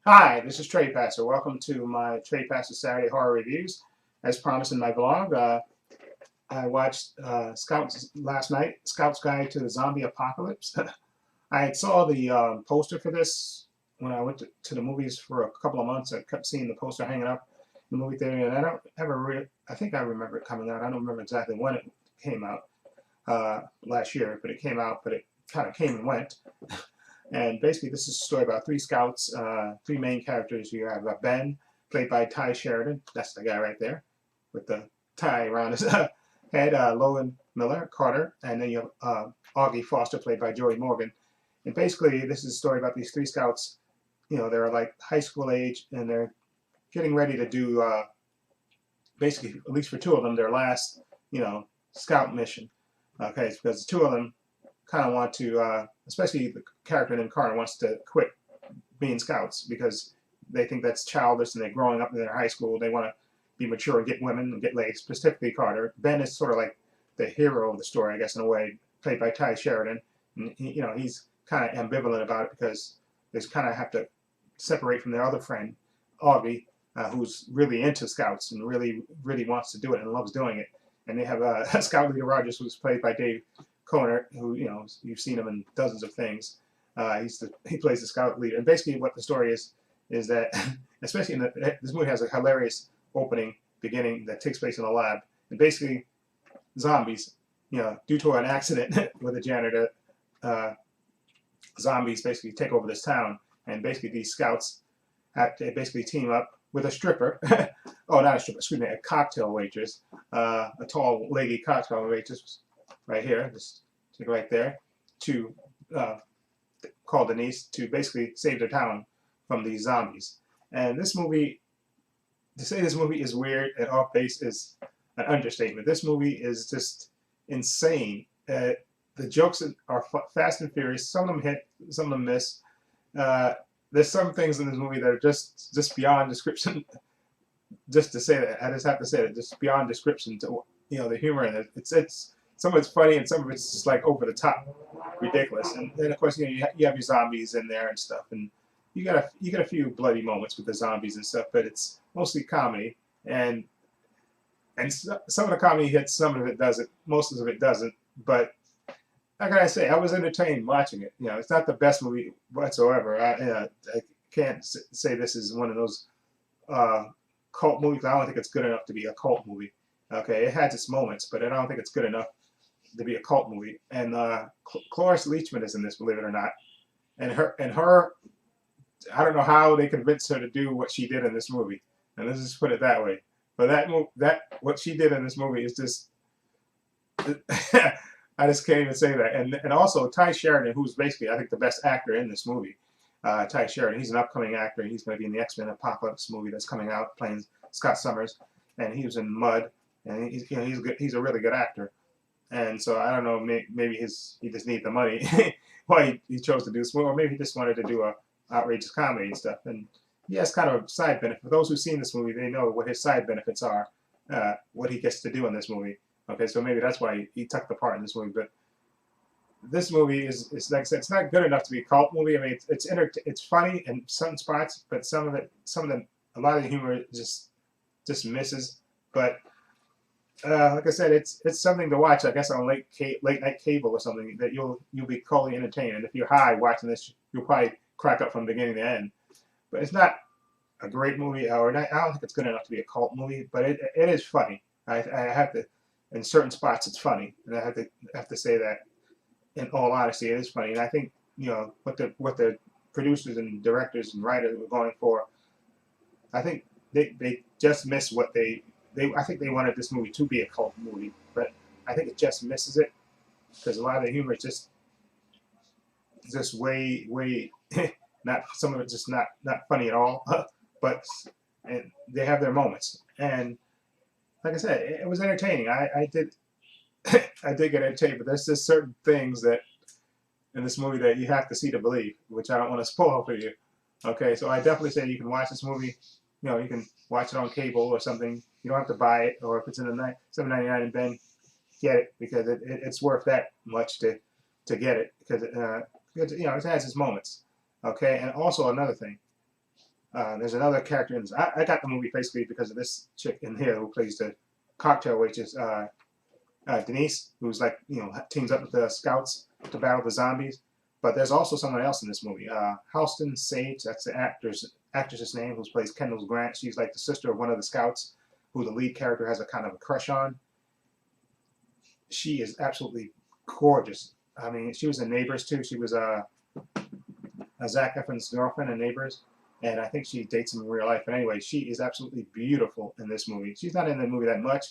Hi, this is Trepacer. Welcome to my Trepacer Saturday Horror Reviews. As promised in my blog, I watched Scouts last night, Scout's Guide to the Zombie Apocalypse. I saw the poster for this when I went to the movies for a couple of months. I kept seeing the poster hanging up in the movie theater, and I don't ever I think I remember it coming out. I don't remember exactly when it came out last year, but it came out, but it kind of came and went. And basically, this is a story about three scouts, three main characters. You have Ben, played by Ty Sheridan. That's the guy right there with the tie around his head. Logan Miller, Carter, and then you have Augie Foster, played by Joey Morgan. And basically, this is a story about these three scouts. You know, they're like high school age, and they're getting ready to do basically, at least for two of them, their last, scout mission. Okay, it's because two of them kind of want to, especially the character named Carter wants to quit being scouts because they think that's childish and they're growing up in their high school. They want to be mature and get women and get laid, specifically Carter. Ben is sort of like the hero of the story, I guess, in a way, played by Ty Sheridan. And he's kind of ambivalent about it because they kind of have to separate from their other friend, Augie, who's really into scouts and really, really wants to do it and loves doing it. And they have Scout Leader Rogers, who's played by Dave Conner, who you've seen him in dozens of things. He plays the scout leader, and basically what the story is that, especially this movie has a hilarious opening beginning that takes place in a lab, and basically zombies, due to an accident with a janitor, uh, zombies basically take over this town, and basically these scouts have to basically team up with a stripper. Oh, not a stripper, excuse me, a cocktail waitress, a tall lady cocktail waitress, right here, just right there, to call Denise to basically save their town from these zombies. And this movie, to say this movie is weird and off base is an understatement. This movie is just insane. The jokes are fast and furious. Some of them hit, some of them miss. There's some things in this movie that are just beyond description. Just to say that, I just have to say that, just beyond description. To the humor in it, it's some of it's funny and some of it's just like over the top, ridiculous. And then of course you have your zombies in there and stuff, and you got a few bloody moments with the zombies and stuff, but it's mostly comedy. And some of the comedy hits, some of it doesn't, most of it doesn't. But how can I say? I was entertained watching it. It's not the best movie whatsoever. I can't say this is one of those uh, cult movies. I don't think it's good enough to be a cult movie. Okay, it has its moments, but I don't think it's good enough to be a cult movie. And Cloris Leachman is in this, believe it or not. And her, I don't know how they convinced her to do what she did in this movie. And let's just put it that way. But that what she did in this movie is just I just can't even say that. And also Ty Sheridan, who's basically I think the best actor in this movie. Ty Sheridan, he's an upcoming actor. He's going to be in the X-Men Apocalypse movie that's coming out, playing Scott Summers, and he was in Mud, and he's good. He's a really good actor. And so I don't know, maybe he just needs the money. Why he chose to do this, or maybe he just wanted to do a outrageous comedy and stuff. And he has kind of a side benefit. For those who've seen this movie, they know what his side benefits are, what he gets to do in this movie. Okay, so maybe that's why he took the part in this movie. But this movie is like I said, it's not good enough to be a cult movie. I mean, it's funny in some spots, but a lot of the humor just misses. But like I said, it's something to watch. I guess on late night cable or something that you'll be totally entertained. And if you're high watching this, you'll probably crack up from beginning to end. But it's not a great movie, or not, I don't think it's good enough to be a cult movie. But it is funny. I have to, in certain spots, it's funny, and I have to say that. In all honesty, it is funny, and I think what the producers and directors and writers were going for. I think they just missed what they. I think they wanted this movie to be a cult movie, but I think it just misses it because a lot of the humor is just way not, some of it just not funny at all. But and they have their moments, and like I said, it was entertaining. I did I did get entertained, but there's just certain things that in this movie that you have to see to believe, which I don't want to spoil for you. Okay, so I definitely say you can watch this movie. You can watch it on cable or something. You don't have to buy it, or if it's in the $7.99 and then get it because it's worth that much to get it because it has its moments. Okay, and also another thing, There's another character in this. I got the movie basically because of this chick in here who plays the cocktail waitress, Denise, who's like, teams up with the scouts to battle the zombies. But there's also someone else in this movie. Halston Sage, that's the actress's name, who plays Kendall Grant. She's like the sister of one of the scouts who the lead character has a kind of a crush on. She is absolutely gorgeous. I mean, she was in Neighbors too. She was Zac Efron's girlfriend in Neighbors, and I think she dates him in real life. But anyway, she is absolutely beautiful in this movie. She's not in the movie that much,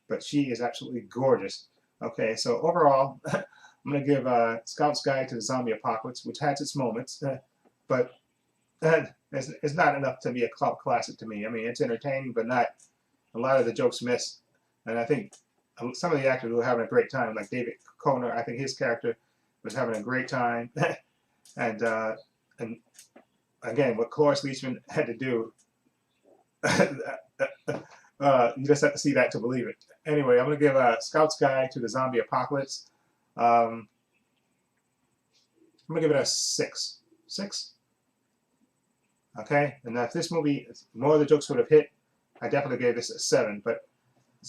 but she is absolutely gorgeous. Okay, so overall, I'm going to give Scout's Guide to the Zombie Apocalypse, which has its moments, but it's not enough to be a cult classic to me. I mean, it's entertaining, but not a lot of the jokes miss. And I think some of the actors were having a great time, like David Koner. I think his character was having a great time. and again, what Cloris Leachman had to do, you just have to see that to believe it. Anyway, I'm going to give Scout's Guide to the Zombie Apocalypse. I'm going to give it a 6. 6? Okay? And if this movie, more of the jokes would have hit, I definitely gave this a 7. But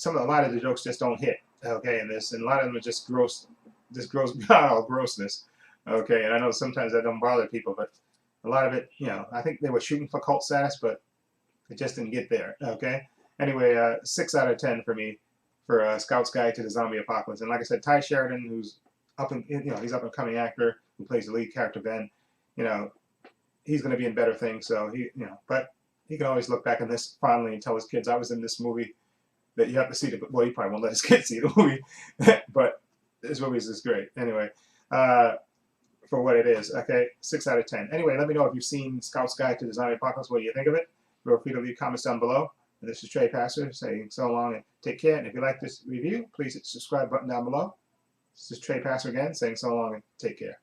a lot of the jokes just don't hit, okay, in this. And a lot of them are just gross beyond grossness. Okay, and I know sometimes that don't bother people, but a lot of it, I think they were shooting for cult status, but it just didn't get there, okay? Anyway, 6 out of 10 for me for Scout's Guide to the Zombie Apocalypse. And like I said, Ty Sheridan, who's he's up and coming actor who plays the lead character Ben. He's going to be in better things. So but he can always look back on this fondly and tell his kids, "I was in this movie." That you have to see the. Well, he probably won't let his kids see the movie, but this movie is just great. Anyway, for what it is, okay, 6 out of 10. Anyway, let me know if you've seen Scout's Guide to the Zombie Apocalypse. What do you think of it? Feel free to leave comments down below. And this is Trepacer saying so long and take care. And if you like this review, please hit the subscribe button down below. This is Trepacer again saying so long and take care.